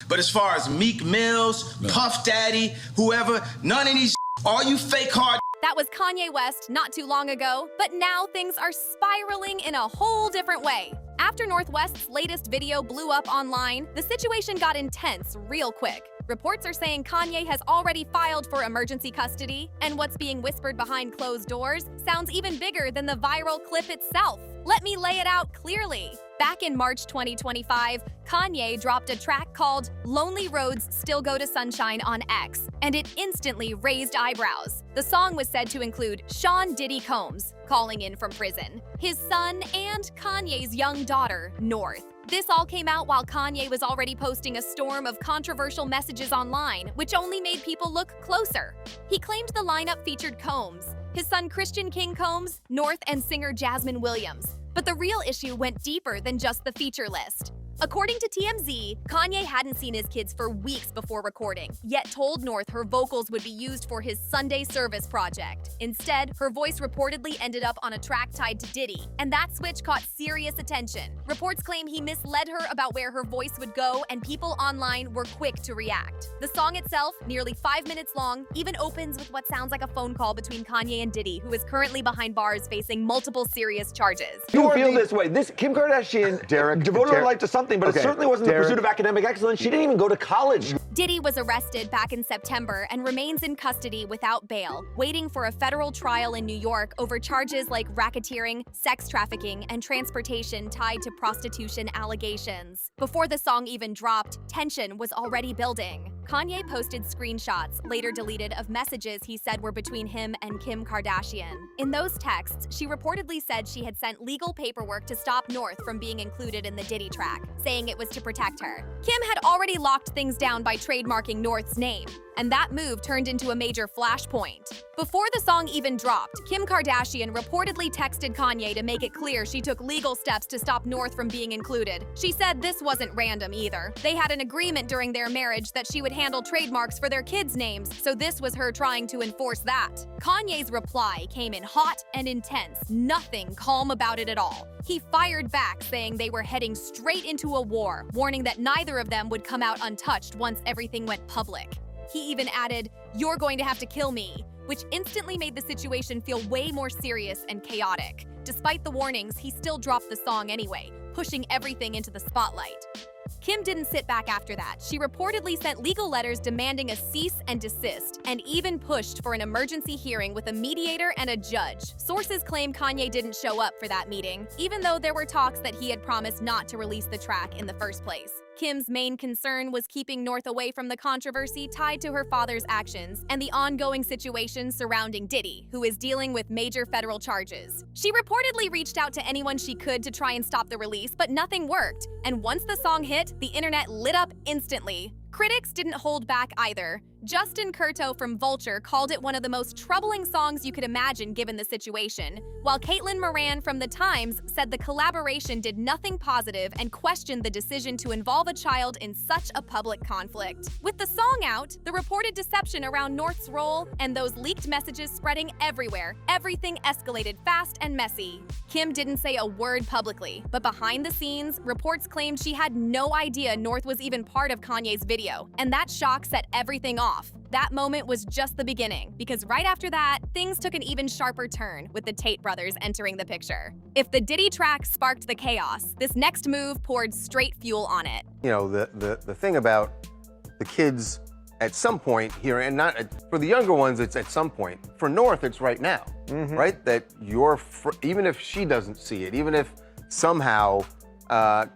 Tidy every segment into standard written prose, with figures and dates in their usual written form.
But as far as Meek Mills, Puff Daddy, whoever, none of these, all you fake hard. That was Kanye West not too long ago, but now things are spiraling in a whole different way. After North West's latest video blew up online, the situation got intense real quick. Reports are saying Kanye has already filed for emergency custody, and what's being whispered behind closed doors sounds even bigger than the viral clip itself. Let me lay it out clearly. Back in March 2025, Kanye dropped a track called Lonely Roads Still Go to Sunshine on X, and it instantly raised eyebrows. The song was said to include Sean Diddy Combs calling in from prison, his son, and Kanye's young daughter, North. This all came out while Kanye was already posting a storm of controversial messages online, which only made people look closer. He claimed the lineup featured Combs, his son Christian King Combs, North, and singer Jasmine Williams. But the real issue went deeper than just the feature list. According to TMZ, Kanye hadn't seen his kids for weeks before recording, yet told North her vocals would be used for his Sunday service project. Instead, her voice reportedly ended up on a track tied to Diddy, and that switch caught serious attention. Reports claim he misled her about where her voice would go, and people online were quick to react. The song itself, nearly 5 minutes long, even opens with what sounds like a phone call between Kanye and Diddy, who is currently behind bars facing multiple serious charges. You feel this way. This Kim Kardashian devoted her life to something, but it certainly wasn't the pursuit of academic excellence. She didn't even go to college. Diddy was arrested back in September and remains in custody without bail, waiting for a federal trial in New York over charges like racketeering, sex trafficking, and transportation tied to prostitution allegations. Before the song even dropped, tension was already building. Kanye posted screenshots, later deleted, of messages he said were between him and Kim Kardashian. In those texts, she reportedly said she had sent legal paperwork to stop North from being included in the Diddy track, saying it was to protect her. Kim had already locked things down by trademarking North's name, and that move turned into a major flashpoint. Before the song even dropped, Kim Kardashian reportedly texted Kanye to make it clear she took legal steps to stop North from being included. She said this wasn't random either. They had an agreement during their marriage that she would handle trademarks for their kids' names, so this was her trying to enforce that. Kanye's reply came in hot and intense, nothing calm about it at all. He fired back, saying they were heading straight into a war, warning that neither of them would come out untouched once everything went public. He even added, "You're going to have to kill me," which instantly made the situation feel way more serious and chaotic. Despite the warnings, he still dropped the song anyway, pushing everything into the spotlight. Kim didn't sit back after that. She reportedly sent legal letters demanding a cease and desist, and even pushed for an emergency hearing with a mediator and a judge. Sources claim Kanye didn't show up for that meeting, even though there were talks that he had promised not to release the track in the first place. Kim's main concern was keeping North away from the controversy tied to her father's actions and the ongoing situation surrounding Diddy, who is dealing with major federal charges. She reportedly reached out to anyone she could to try and stop the release, but nothing worked. And once the song hit, the internet lit up instantly. Critics didn't hold back either. Justin Curto from Vulture called it one of the most troubling songs you could imagine given the situation, while Caitlin Moran from The Times said the collaboration did nothing positive and questioned the decision to involve a child in such a public conflict. With the song out, the reported deception around North's role, and those leaked messages spreading everywhere, everything escalated fast and messy. Kim didn't say a word publicly, but behind the scenes, reports claimed she had no idea North was even part of Kanye's video, and that shock set everything off. That moment was just the beginning, because right after that, things took an even sharper turn with the Tate brothers entering the picture. If the Diddy track sparked the chaos, this next move poured straight fuel on it. You know, the thing about the kids at some point here, and not for the younger ones, it's at some point. For North, it's right now, right? That even if she doesn't see it, even if somehow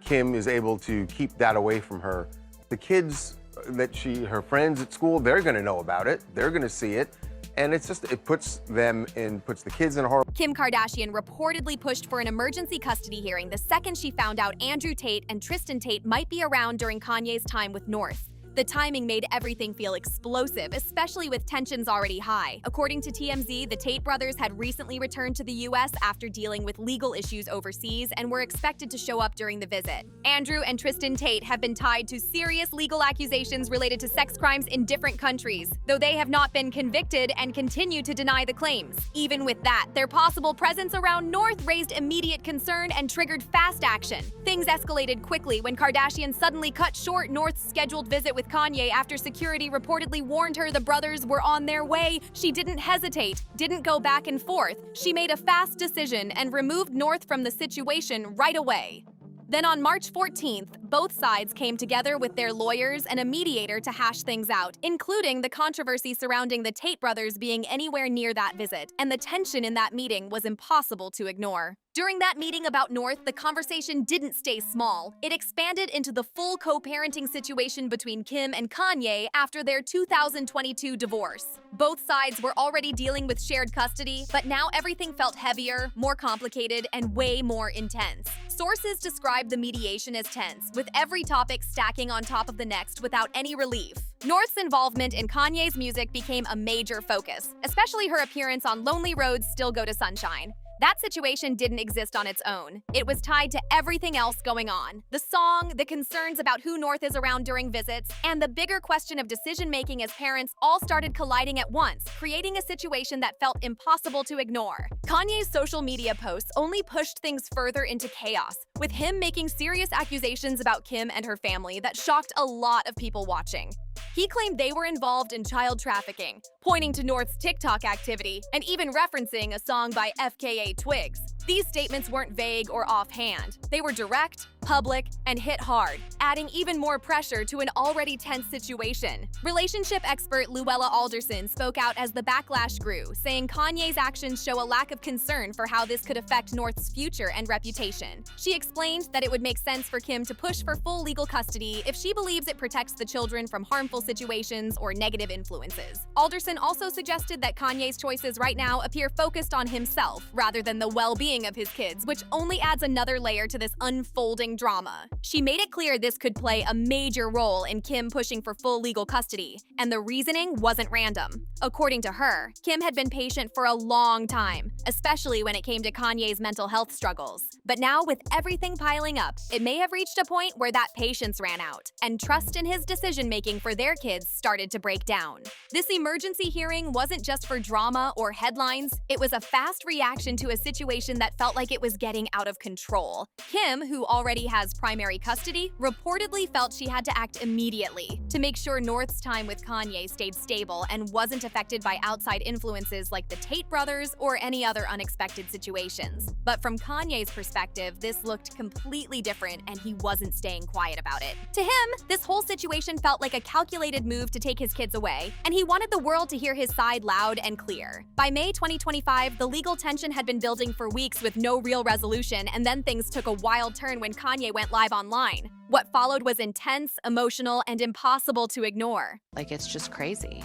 Kim is able to keep that away from her, the kids that her friends at school, they're gonna know about it, they're gonna see it, and it puts the kids in a horrible. Kim Kardashian reportedly pushed for an emergency custody hearing the second she found out Andrew Tate and Tristan Tate might be around during Kanye's time with North. The timing made everything feel explosive, especially with tensions already high. According to TMZ, the Tate brothers had recently returned to the US after dealing with legal issues overseas and were expected to show up during the visit. Andrew and Tristan Tate have been tied to serious legal accusations related to sex crimes in different countries, though they have not been convicted and continue to deny the claims. Even with that, their possible presence around North raised immediate concern and triggered fast action. Things escalated quickly when Kardashian suddenly cut short North's scheduled visit with Kanye after security reportedly warned her the brothers were on their way. She didn't hesitate, didn't go back and forth. She made a fast decision and removed North from the situation right away. Then on March 14th, both sides came together with their lawyers and a mediator to hash things out, including the controversy surrounding the Tate brothers being anywhere near that visit, and the tension in that meeting was impossible to ignore. During that meeting about North, the conversation didn't stay small. It expanded into the full co-parenting situation between Kim and Kanye after their 2022 divorce. Both sides were already dealing with shared custody, but now everything felt heavier, more complicated, and way more intense. Sources describe the mediation as tense, with every topic stacking on top of the next without any relief. North's involvement in Kanye's music became a major focus, especially her appearance on Lonely Roads Still Go to Sunshine. That situation didn't exist on its own. It was tied to everything else going on. The song, the concerns about who North is around during visits, and the bigger question of decision-making as parents all started colliding at once, creating a situation that felt impossible to ignore. Kanye's social media posts only pushed things further into chaos, with him making serious accusations about Kim and her family that shocked a lot of people watching. He claimed they were involved in child trafficking, pointing to North's TikTok activity and even referencing a song by FKA Twigs. These statements weren't vague or offhand. They were direct, public, and hit hard, adding even more pressure to an already tense situation. Relationship expert Luella Alderson spoke out as the backlash grew, saying Kanye's actions show a lack of concern for how this could affect North's future and reputation. She explained that it would make sense for Kim to push for full legal custody if she believes it protects the children from harmful situations or negative influences. Alderson also suggested that Kanye's choices right now appear focused on himself rather than the well-being of his kids, which only adds another layer to this unfolding drama. She made it clear this could play a major role in Kim pushing for full legal custody, and the reasoning wasn't random. According to her, Kim had been patient for a long time, especially when it came to Kanye's mental health struggles. But now, with everything piling up, it may have reached a point where that patience ran out, and trust in his decision-making for their kids started to break down. This emergency hearing wasn't just for drama or headlines, it was a fast reaction to a situation that felt like it was getting out of control. Kim, who already has primary custody, reportedly felt she had to act immediately to make sure North's time with Kanye stayed stable and wasn't affected by outside influences like the Tate brothers or any other unexpected situations. But from Kanye's perspective, this looked completely different and he wasn't staying quiet about it. To him, this whole situation felt like a calculated move to take his kids away, and he wanted the world to hear his side loud and clear. By May 2025, the legal tension had been building for weeks with no real resolution, and then things took a wild turn when Kanye went live online. What followed was intense, emotional, and impossible to ignore. Like, it's just crazy.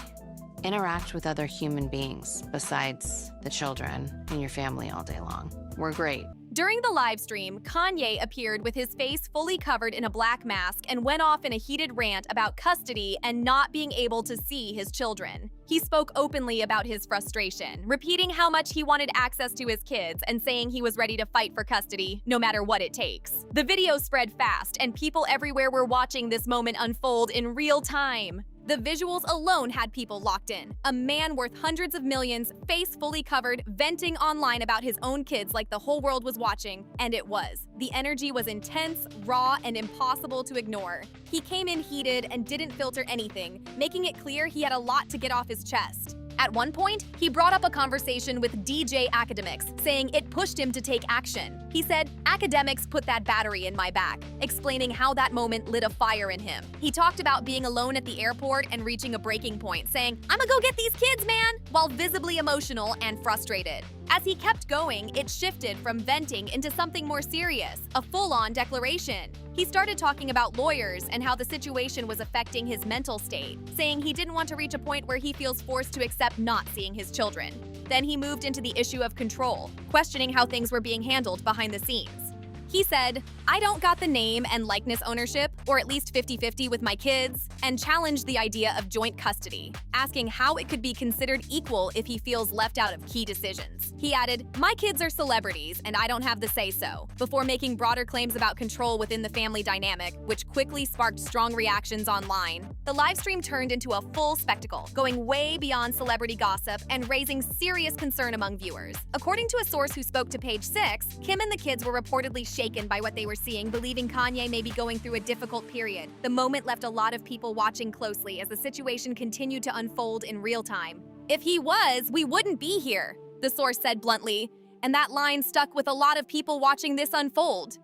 Interact with other human beings besides the children and your family all day long. We're great. During the live stream, Kanye appeared with his face fully covered in a black mask and went off in a heated rant about custody and not being able to see his children. He spoke openly about his frustration, repeating how much he wanted access to his kids and saying he was ready to fight for custody, no matter what it takes. The video spread fast, and people everywhere were watching this moment unfold in real time. The visuals alone had people locked in. A man worth hundreds of millions, face fully covered, venting online about his own kids like the whole world was watching, and it was. The energy was intense, raw, and impossible to ignore. He came in heated and didn't filter anything, making it clear he had a lot to get off his chest. At one point, he brought up a conversation with DJ Academics, saying it pushed him to take action. He said, "Academics put that battery in my back," explaining how that moment lit a fire in him. He talked about being alone at the airport and reaching a breaking point, saying, "I'ma go get these kids, man," while visibly emotional and frustrated. As he kept going, it shifted from venting into something more serious, a full-on declaration. He started talking about lawyers and how the situation was affecting his mental state, saying he didn't want to reach a point where he feels forced to accept not seeing his children. Then he moved into the issue of control, questioning how things were being handled behind the scenes. He said, "I don't got the name and likeness ownership, or at least 50-50 with my kids," and challenged the idea of joint custody, asking how it could be considered equal if he feels left out of key decisions. He added, "My kids are celebrities, and I don't have the say-so," before making broader claims about control within the family dynamic, which quickly sparked strong reactions online. The livestream turned into a full spectacle, going way beyond celebrity gossip and raising serious concern among viewers. According to a source who spoke to Page 6, Kim and the kids were reportedly shaken by what they were seeing, believing Kanye may be going through a difficult period. The moment left a lot of people watching closely as the situation continued to unfold in real time. "If he was, we wouldn't be here," the source said bluntly, and that line stuck with a lot of people watching this unfold.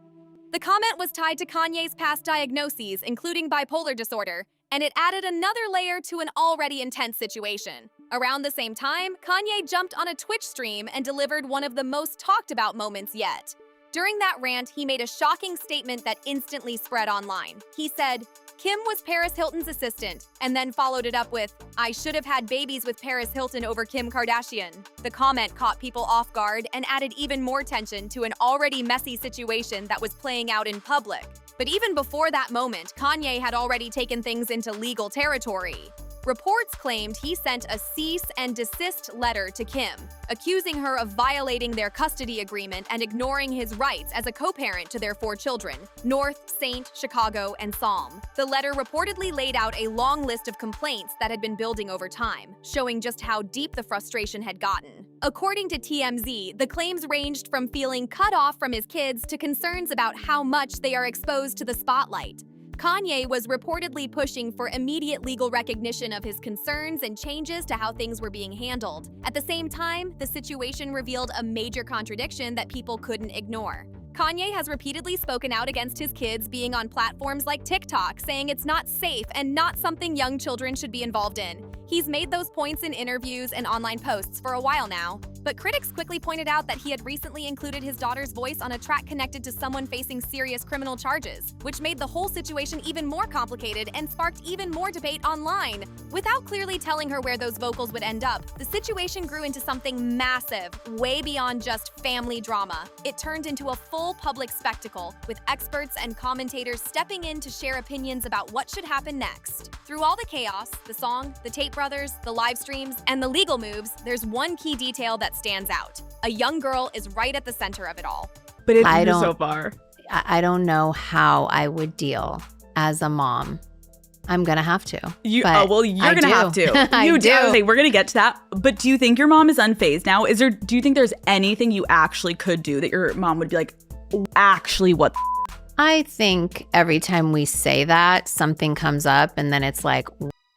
The comment was tied to Kanye's past diagnoses, including bipolar disorder, and it added another layer to an already intense situation. Around the same time, Kanye jumped on a Twitch stream and delivered one of the most talked about moments yet. During that rant, he made a shocking statement that instantly spread online. He said, "Kim was Paris Hilton's assistant," and then followed it up with, "I should have had babies with Paris Hilton over Kim Kardashian." The comment caught people off guard and added even more tension to an already messy situation that was playing out in public. But even before that moment, Kanye had already taken things into legal territory. Reports claimed he sent a cease and desist letter to Kim, accusing her of violating their custody agreement and ignoring his rights as a co-parent to their 4 children, North, Saint, Chicago, and Psalm. The letter reportedly laid out a long list of complaints that had been building over time, showing just how deep the frustration had gotten. According to TMZ, the claims ranged from feeling cut off from his kids to concerns about how much they are exposed to the spotlight. Kanye was reportedly pushing for immediate legal recognition of his concerns and changes to how things were being handled. At the same time, the situation revealed a major contradiction that people couldn't ignore. Kanye has repeatedly spoken out against his kids being on platforms like TikTok, saying it's not safe and not something young children should be involved in. He's made those points in interviews and online posts for a while now, but critics quickly pointed out that he had recently included his daughter's voice on a track connected to someone facing serious criminal charges, which made the whole situation even more complicated and sparked even more debate online. Without clearly telling her where those vocals would end up, the situation grew into something massive, way beyond just family drama. It turned into a full public spectacle, with experts and commentators stepping in to share opinions about what should happen next. Through all the chaos, the song, the Tate brothers, the live streams, and the legal moves, there's one key detail that stands out. A young girl is right at the center of it all. But it's so far. I don't know how I would deal as a mom. I'm gonna have to. You're gonna have to. You do. Okay, we're gonna get to that. But do you think your mom is unfazed now? Do you think there's anything you actually could do that your mom would be like, actually, what? I think every time we say that, something comes up, and then it's like.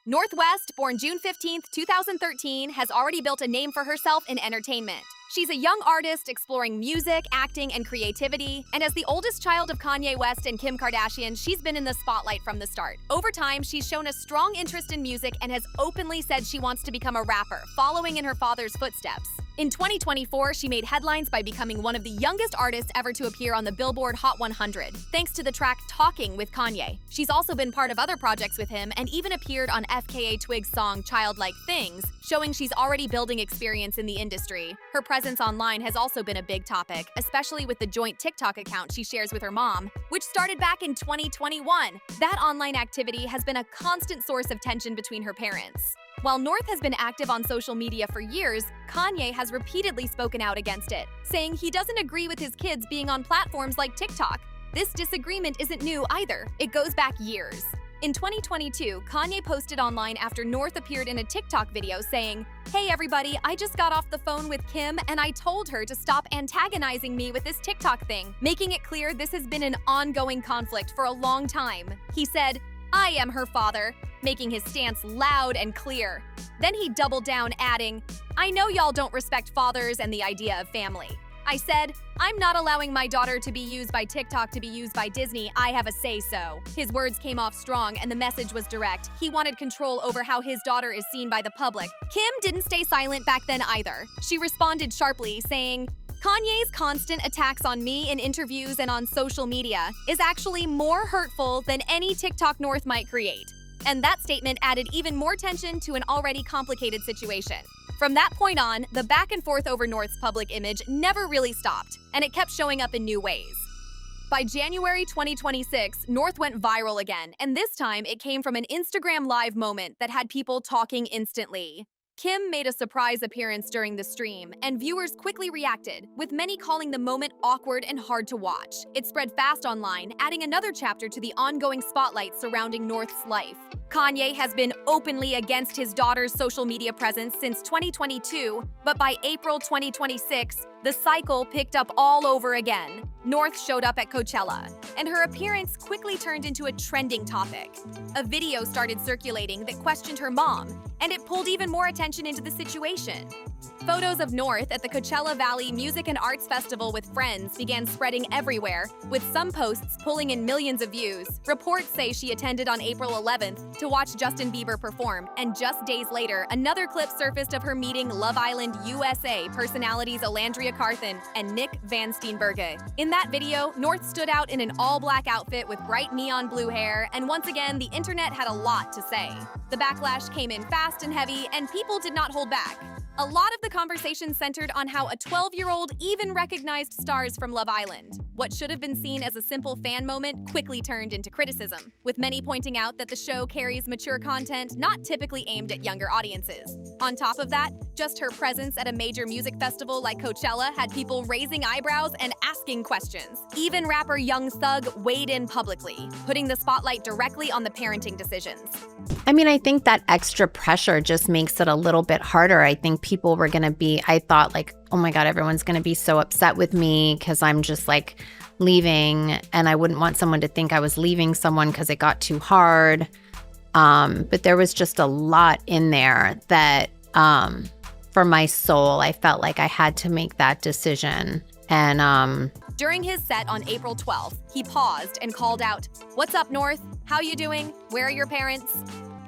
Northwest, born June 15, 2013, has already built a name for herself in entertainment. She's a young artist exploring music, acting, and creativity, and as the oldest child of Kanye West and Kim Kardashian, she's been in the spotlight from the start. Over time, she's shown a strong interest in music and has openly said she wants to become a rapper, following in her father's footsteps. In 2024, she made headlines by becoming one of the youngest artists ever to appear on the Billboard Hot 100, thanks to the track Talking with Kanye. She's also been part of other projects with him and even appeared on FKA Twig's song Childlike Things, showing she's already building experience in the industry. Her presence online has also been a big topic, especially with the joint TikTok account she shares with her mom, which started back in 2021. That online activity has been a constant source of tension between her parents. While North has been active on social media for years, Kanye has repeatedly spoken out against it, saying he doesn't agree with his kids being on platforms like TikTok. This disagreement isn't new either. It goes back years. In 2022, Kanye posted online after North appeared in a TikTok video saying, "Hey everybody, I just got off the phone with Kim and I told her to stop antagonizing me with this TikTok thing," making it clear this has been an ongoing conflict for a long time. He said, "I am her father," making his stance loud and clear. Then he doubled down, adding, "I know y'all don't respect fathers and the idea of family. I said, I'm not allowing my daughter to be used by TikTok to be used by Disney. I have a say-so." His words came off strong and the message was direct. He wanted control over how his daughter is seen by the public. Kim didn't stay silent back then either. She responded sharply, saying, "Kanye's constant attacks on me in interviews and on social media is actually more hurtful than any TikTok North might create." And that statement added even more tension to an already complicated situation. From that point on, the back and forth over North's public image never really stopped, and it kept showing up in new ways. By January 2026, North went viral again, and this time it came from an Instagram Live moment that had people talking instantly. Kim made a surprise appearance during the stream, and viewers quickly reacted, with many calling the moment awkward and hard to watch. It spread fast online, adding another chapter to the ongoing spotlight surrounding North's life. Kanye has been openly against his daughter's social media presence since 2022, but by April 2026, the cycle picked up all over again. North showed up at Coachella, and her appearance quickly turned into a trending topic. A video started circulating that questioned her mom, and it pulled even more attention into the situation. Photos of North at the Coachella Valley Music and Arts Festival with friends began spreading everywhere, with some posts pulling in millions of views. Reports say she attended on April 11th to watch Justin Bieber perform, and just days later, another clip surfaced of her meeting Love Island USA personalities Alandria Carthen and Nick Van Steenbergen. In that video, North stood out in an all-black outfit with bright neon blue hair, and once again, the internet had a lot to say. The backlash came in fast and heavy, and people did not hold back. A lot of the conversation centered on how a 12-year-old even recognized stars from Love Island. What should have been seen as a simple fan moment quickly turned into criticism, with many pointing out that the show carries mature content not typically aimed at younger audiences. On top of that, just her presence at a major music festival like Coachella had people raising eyebrows and asking questions. Even rapper Young Thug weighed in publicly, putting the spotlight directly on the parenting decisions. I mean, I think that extra pressure just makes it a little bit harder. I think people were going to be, I thought like, oh my God, everyone's going to be so upset with me because I'm just like leaving, and I wouldn't want someone to think I was leaving someone because it got too hard. But there was just a lot in there that for my soul, I felt like I had to make that decision. And during his set on April 12th, he paused and called out, "What's up, North? How you doing? Where are your parents?"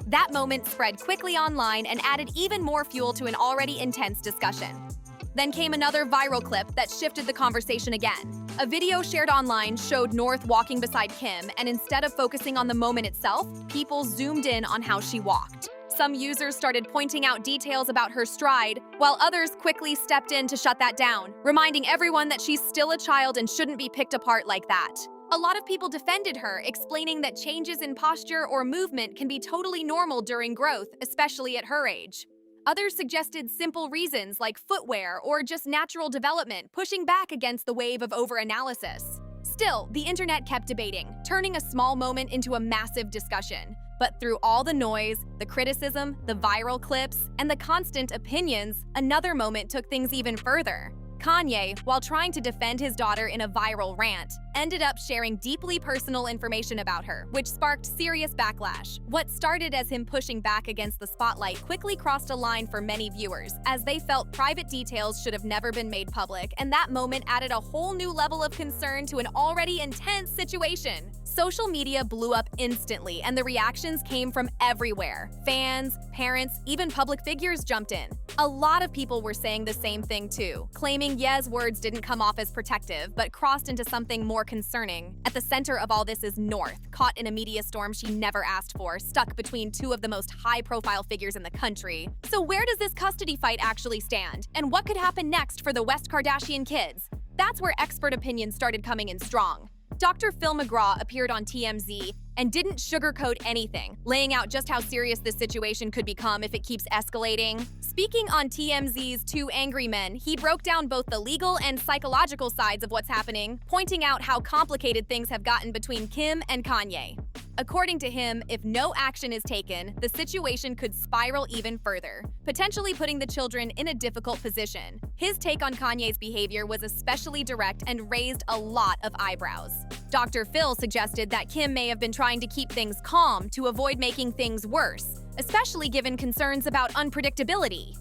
That moment spread quickly online and added even more fuel to an already intense discussion. Then came another viral clip that shifted the conversation again. A video shared online showed North walking beside Kim, and instead of focusing on the moment itself, people zoomed in on how she walked. Some users started pointing out details about her stride, while others quickly stepped in to shut that down, reminding everyone that she's still a child and shouldn't be picked apart like that. A lot of people defended her, explaining that changes in posture or movement can be totally normal during growth, especially at her age. Others suggested simple reasons like footwear or just natural development, pushing back against the wave of overanalysis. Still, the internet kept debating, turning a small moment into a massive discussion. But through all the noise, the criticism, the viral clips, and the constant opinions, another moment took things even further. Kanye, while trying to defend his daughter in a viral rant, ended up sharing deeply personal information about her, which sparked serious backlash. What started as him pushing back against the spotlight quickly crossed a line for many viewers, as they felt private details should have never been made public, and that moment added a whole new level of concern to an already intense situation. Social media blew up instantly, and the reactions came from everywhere. Fans, parents, even public figures jumped in. A lot of people were saying the same thing too, claiming Ye's words didn't come off as protective, but crossed into something more concerning. At the center of all this is North, caught in a media storm she never asked for, stuck between two of the most high-profile figures in the country. So where does this custody fight actually stand? And what could happen next for the West Kardashian kids? That's where expert opinions started coming in strong. Dr. Phil McGraw appeared on TMZ and didn't sugarcoat anything, laying out just how serious this situation could become if it keeps escalating. Speaking on TMZ's Two Angry Men, he broke down both the legal and psychological sides of what's happening, pointing out how complicated things have gotten between Kim and Kanye. According to him, if no action is taken, the situation could spiral even further, potentially putting the children in a difficult position. His take on Kanye's behavior was especially direct and raised a lot of eyebrows. Dr. Phil suggested that Kim may have been trying to keep things calm to avoid making things worse, especially given concerns about unpredictability.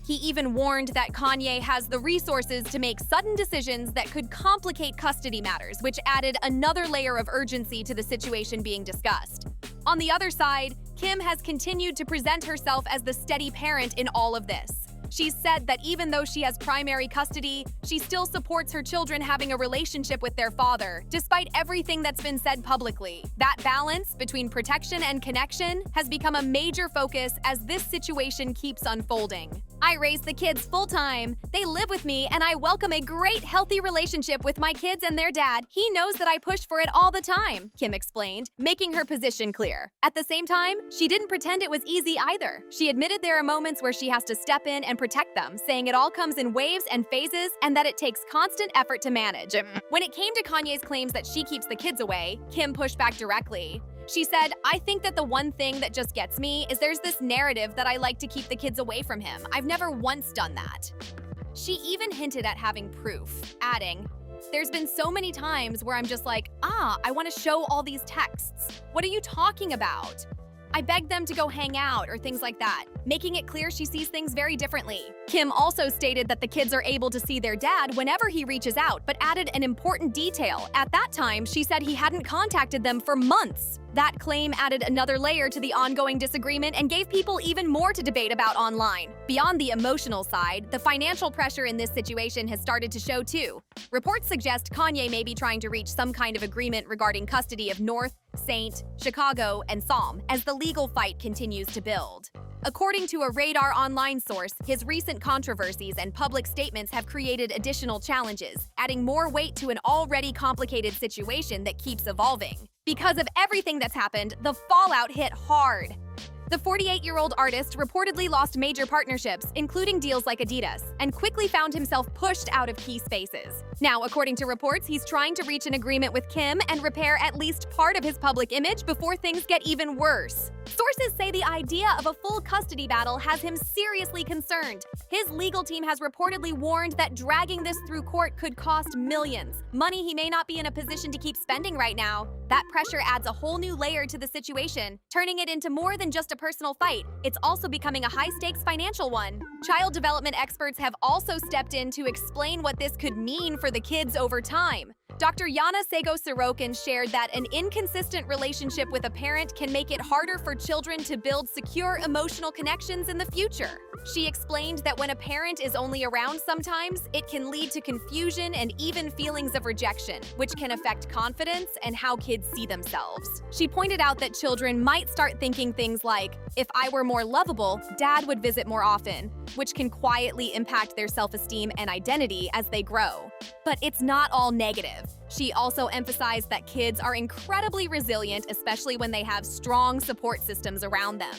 He even warned that Kanye has the resources to make sudden decisions that could complicate custody matters, which added another layer of urgency to the situation being discussed. On the other side, Kim has continued to present herself as the steady parent in all of this. She's said that even though she has primary custody, she still supports her children having a relationship with their father, despite everything that's been said publicly. That balance between protection and connection has become a major focus as this situation keeps unfolding. I raise the kids full-time. They live with me, and I welcome a great, healthy relationship with my kids and their dad. He knows that I push for it all the time, Kim explained, making her position clear. At the same time, she didn't pretend it was easy either. She admitted there are moments where she has to step in and protect them, saying it all comes in waves and phases and that it takes constant effort to manage. When it came to Kanye's claims that she keeps the kids away, Kim pushed back directly. She said, I think that the one thing that just gets me is there's this narrative that I like to keep the kids away from him. I've never once done that. She even hinted at having proof, adding, there's been so many times where I'm just like, I want to show all these texts. What are you talking about? I begged them to go hang out or things like that, making it clear she sees things very differently. Kim also stated that the kids are able to see their dad whenever he reaches out, but added an important detail. At that time, she said he hadn't contacted them for months. That claim added another layer to the ongoing disagreement and gave people even more to debate about online. Beyond the emotional side, the financial pressure in this situation has started to show too. Reports suggest Kanye may be trying to reach some kind of agreement regarding custody of North, Saint, Chicago, and Psalm as the legal fight continues to build. According to a Radar Online source, his recent controversies and public statements have created additional challenges, adding more weight to an already complicated situation that keeps evolving. Because of everything that's happened, the fallout hit hard. The 48-year-old artist reportedly lost major partnerships, including deals like Adidas, and quickly found himself pushed out of key spaces. Now, according to reports, he's trying to reach an agreement with Kim and repair at least part of his public image before things get even worse. Sources say the idea of a full custody battle has him seriously concerned. His legal team has reportedly warned that dragging this through court could cost millions, money he may not be in a position to keep spending right now. That pressure adds a whole new layer to the situation, turning it into more than just a personal fight. It's also becoming a high-stakes financial one. Child development experts have also stepped in to explain what this could mean for the kids over time. Dr. Yana Sego-Sorokin shared that an inconsistent relationship with a parent can make it harder for children to build secure emotional connections in the future. She explained that when a parent is only around sometimes, it can lead to confusion and even feelings of rejection, which can affect confidence and how kids see themselves. She pointed out that children might start thinking things like, if I were more lovable, dad would visit more often, which can quietly impact their self-esteem and identity as they grow. But it's not all negative. She also emphasized that kids are incredibly resilient, especially when they have strong support systems around them.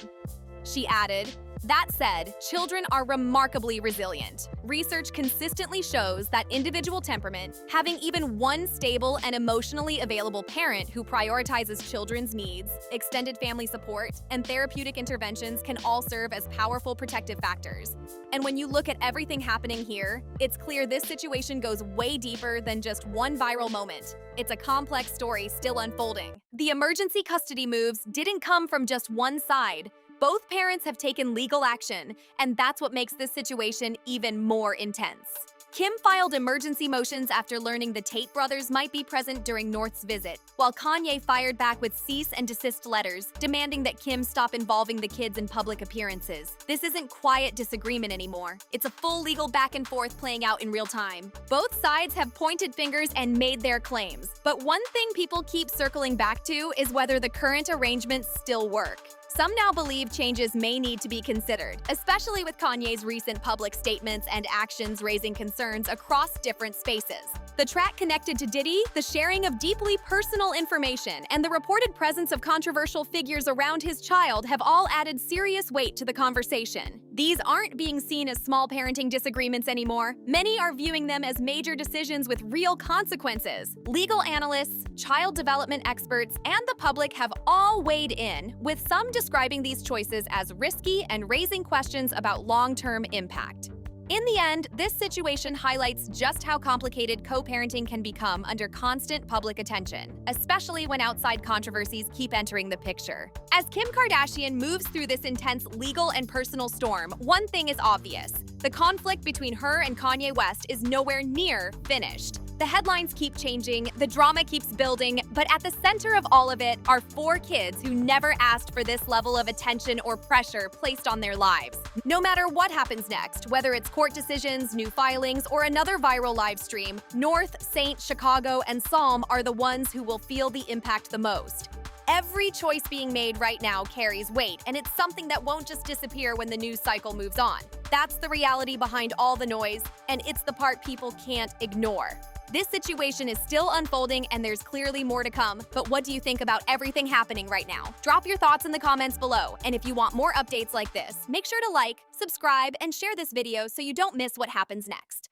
She added, that said, children are remarkably resilient. Research consistently shows that individual temperament, having even one stable and emotionally available parent who prioritizes children's needs, extended family support, and therapeutic interventions can all serve as powerful protective factors. And when you look at everything happening here, it's clear this situation goes way deeper than just one viral moment. It's a complex story still unfolding. The emergency custody moves didn't come from just one side. Both parents have taken legal action, and that's what makes this situation even more intense. Kim filed emergency motions after learning the Tate brothers might be present during North's visit, while Kanye fired back with cease and desist letters, demanding that Kim stop involving the kids in public appearances. This isn't quiet disagreement anymore. It's a full legal back and forth playing out in real time. Both sides have pointed fingers and made their claims, but one thing people keep circling back to is whether the current arrangements still work. Some now believe changes may need to be considered, especially with Kanye's recent public statements and actions raising concerns across different spaces. The track connected to Diddy, the sharing of deeply personal information, and the reported presence of controversial figures around his child have all added serious weight to the conversation. These aren't being seen as small parenting disagreements anymore. Many are viewing them as major decisions with real consequences. Legal analysts, child development experts, and the public have all weighed in, with some describing these choices as risky and raising questions about long-term impact. In the end, this situation highlights just how complicated co-parenting can become under constant public attention, especially when outside controversies keep entering the picture. As Kim Kardashian moves through this intense legal and personal storm, one thing is obvious. The conflict between her and Kanye West is nowhere near finished. The headlines keep changing, the drama keeps building, but at the center of all of it are 4 kids who never asked for this level of attention or pressure placed on their lives. No matter what happens next, whether it's court decisions, new filings, or another viral live stream, North, Saint, Chicago, and Psalm are the ones who will feel the impact the most. Every choice being made right now carries weight, and it's something that won't just disappear when the news cycle moves on. That's the reality behind all the noise, and it's the part people can't ignore. This situation is still unfolding and there's clearly more to come, but what do you think about everything happening right now? Drop your thoughts in the comments below, and if you want more updates like this, make sure to like, subscribe, and share this video so you don't miss what happens next.